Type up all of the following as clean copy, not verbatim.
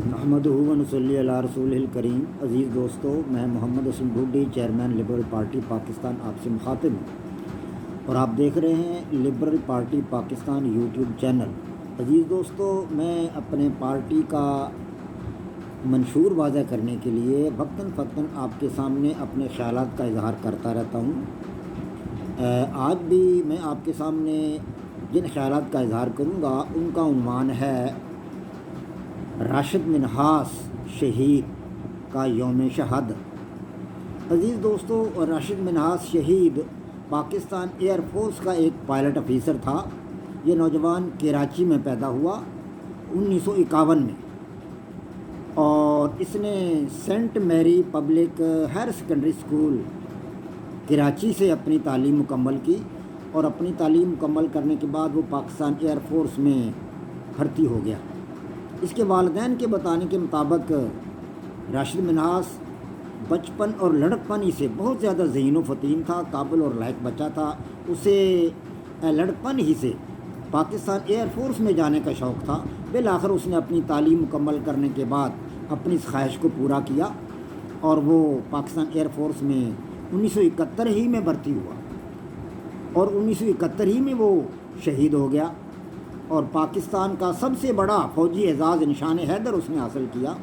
نحمدہ و نصلی علی رسولہ الکریم۔ عزیز دوستو، میں Muhammad Hassan Dhodi, chairman Liberal Party Pakistan آپ سے مخاطب ہوں اور آپ دیکھ رہے ہیں Liberal Party Pakistan YouTube channel. عزیز دوستو، میں اپنے پارٹی کا منشور واضح کرنے کے لیے وقتاً فوقتاً آپ کے سامنے اپنے خیالات کا اظہار کرتا رہتا ہوں۔ آج بھی میں آپ کے سامنے جن خیالات کا اظہار کروں گا ان کا عنوان ہے راشد منہاس شہید کا یوم شہادت۔ عزیز دوستو، راشد منہاس شہید پاکستان ایئر فورس کا ایک پائلٹ آفیسر تھا۔ یہ نوجوان کراچی میں پیدا ہوا 1951 میں، اور اس نے saint Mary public higher secondary school Karachi سے اپنی تعلیم مکمل کی، اور اپنی تعلیم مکمل کرنے کے بعد وہ پاکستان ایئر فورس میں بھرتی ہو گیا۔ اس کے والدین کے بتانے کے مطابق راشد منہاس بچپن اور لڑکپن ہی سے بہت زیادہ ذہین و فطین تھا، قابل اور لائق بچہ تھا۔ اسے لڑکپن ہی سے پاکستان ایئر فورس میں جانے کا شوق تھا۔ بالآخر اس نے اپنی تعلیم مکمل کرنے کے بعد اپنی اس خواہش کو پورا کیا، اور وہ پاکستان ایئر فورس میں 1971 ہی میں بھرتی ہوا، اور 1971 ہی میں وہ شہید ہو گیا، اور پاکستان کا سب سے بڑا فوجی اعزاز نشان حیدر اس نے حاصل کیا۔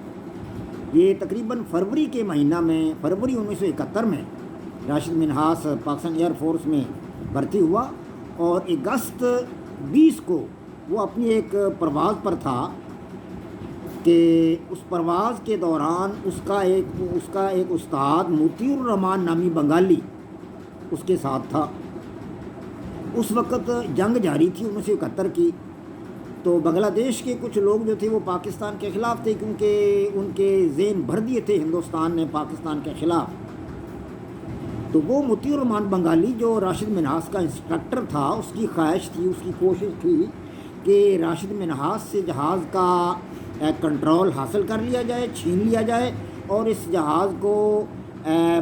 یہ تقریباً فروری کے مہینہ میں، فروری 1971 میں راشد منہاس پاکستان ایئر فورس میں بھرتی ہوا، اور اگست 20 کو وہ اپنی ایک پرواز پر تھا کہ اس پرواز کے دوران اس کا ایک استاد موتی الرحمان نامی بنگالی اس کے ساتھ تھا۔ اس وقت جنگ جاری تھی 1971 کی، تو بنگلہ دیش کے کچھ لوگ جو تھے وہ پاکستان کے خلاف تھے، کیونکہ ان کے ذہن بھر دیے تھے ہندوستان نے پاکستان کے خلاف۔ تو وہ موتی الرحمان بنگالی جو راشد منہاس کا انسٹرکٹر تھا، اس کی خواہش تھی، اس کی کوشش تھی کہ راشد منہاس سے جہاز کا کنٹرول حاصل کر لیا جائے، چھین لیا جائے، اور اس جہاز کو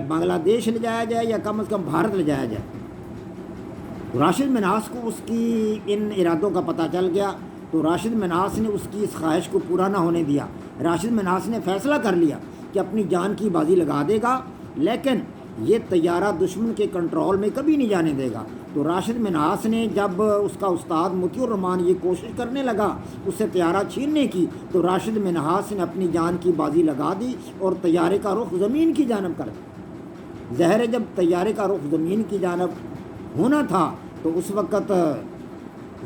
بنگلہ دیش لے جایا جائے یا کم از کم بھارت لے جایا جائے۔ راشد منہاس کو اس کی ان ارادوں کا پتہ چل گیا، تو راشد منہاس نے اس کی اس خواہش کو پورا نہ ہونے دیا۔ راشد منہاس نے فیصلہ کر لیا کہ اپنی جان کی بازی لگا دے گا، لیکن یہ طیارہ دشمن کے کنٹرول میں کبھی نہیں جانے دے گا۔ تو راشد منہاس نے جب اس کا استاد موتی الرحمان یہ کوشش کرنے لگا اس سے طیارہ چھیننے کی، تو راشد منہاس نے اپنی جان کی بازی لگا دی اور طیارے کا رخ زمین کی جانب کر دیا۔ ظاہر ہے، جب طیارے کا رخ زمین کی جانب ہونا تھا تو اس وقت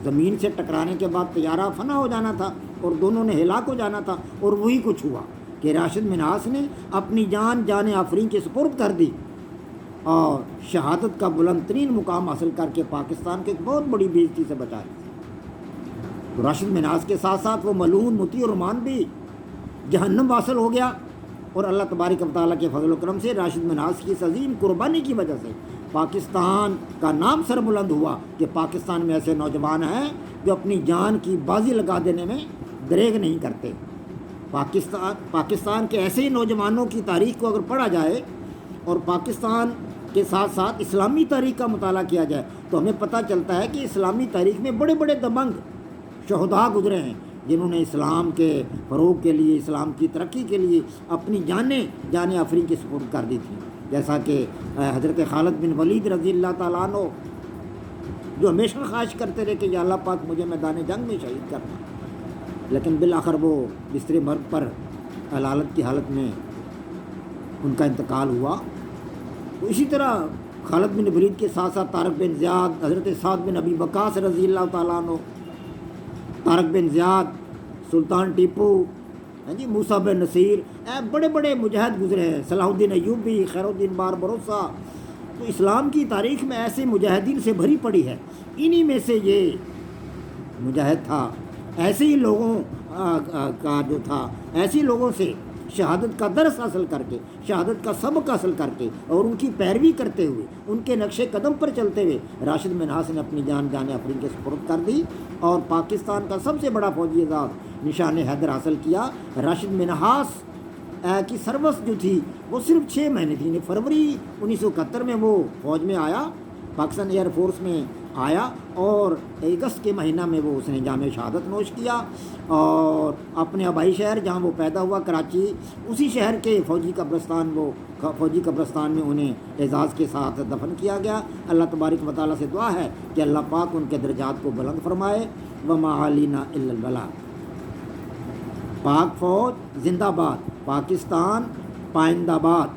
زمین سے ٹکرانے کے بعد طیارہ فنا ہو جانا تھا اور دونوں نے ہلاک ہو جانا تھا، اور وہی کچھ ہوا کہ راشد منہاس نے اپنی جان آفرین کے سپرد کر دی، اور شہادت کا بلند ترین مقام حاصل کر کے پاکستان کے ایک بہت بڑی بے عزتی سے بچا لی۔ تو راشد منہاس کے ساتھ ساتھ وہ ملعون موتی الرحمان بھی جہنم واصل ہو گیا، اور اللہ تبارک و تعالیٰ کے فضل و کرم سے راشد منہاس کی اس عظیم قربانی کی وجہ سے پاکستان کا نام سر بلند ہوا کہ پاکستان میں ایسے نوجوان ہیں جو اپنی جان کی بازی لگا دینے میں دریغ نہیں کرتے۔ پاکستان کے ایسے ہی نوجوانوں کی تاریخ کو اگر پڑھا جائے اور پاکستان کے ساتھ ساتھ اسلامی تاریخ کا مطالعہ کیا جائے تو ہمیں پتہ چلتا ہے کہ اسلامی تاریخ میں بڑے بڑے دبنگ شہداء گزرے ہیں، جنہوں نے اسلام کے فروغ کے لیے، اسلام کی ترقی کے لیے اپنی جان آفرین کی سپرد کر دی تھی، جیسا کہ حضرت خالد بن ولید رضی اللہ تعالیٰ عنہ، جو ہمیشہ خواہش کرتے رہے کہ یا اللہ پاک مجھے میدان جنگ میں شہید کرنا، لیکن بالآخر وہ بستر مرگ پر علالت کی حالت میں ان کا انتقال ہوا۔ تو اسی طرح خالد بن ولید کے ساتھ ساتھ طارق بن زیاد، حضرت سعد بن ابی وقاص رضی اللہ تعالیٰ عنہ، طارق بن زیاد، سلطان ٹیپو، موسیٰ بن نصیر، بڑے بڑے مجاہد گزرے ہیں، صلاح الدین ایوبی، خیر الدین باربروسا۔ تو اسلام کی تاریخ میں ایسے مجاہدین سے بھری پڑی ہے، انہی میں سے یہ مجاہد تھا۔ ایسے ہی لوگوں کا جو تھا، ایسے لوگوں سے شہادت کا درس حاصل کر کے، شہادت کا سبق حاصل کر کے، اور ان کی پیروی کرتے ہوئے، ان کے نقش قدم پر چلتے ہوئے راشد منہاس نے اپنی جان آفرین کے سپرد کر دی، اور پاکستان کا سب سے بڑا فوجی اعزاز نشان حیدر حاصل کیا۔ راشد منہاس کی سروس جو تھی وہ صرف 6 مہینے تھی، فروری 1971 میں وہ فوج میں آیا، پاکستان ایئر فورس میں آیا اور اگست کے مہینہ میں وہ اس نے جام شہادت نوش کیا، اور اپنے آبائی شہر جہاں وہ پیدا ہوا کراچی، اسی شہر کے فوجی قبرستان میں انہیں اعزاز کے ساتھ دفن کیا گیا۔ اللہ تبارک و تعالیٰ سے دعا ہے کہ اللہ پاک ان کے درجات کو بلند فرمائے۔ وما علینا الا البلاغ۔ پاک فوج زندہ باد، پاکستان پائندہ باد۔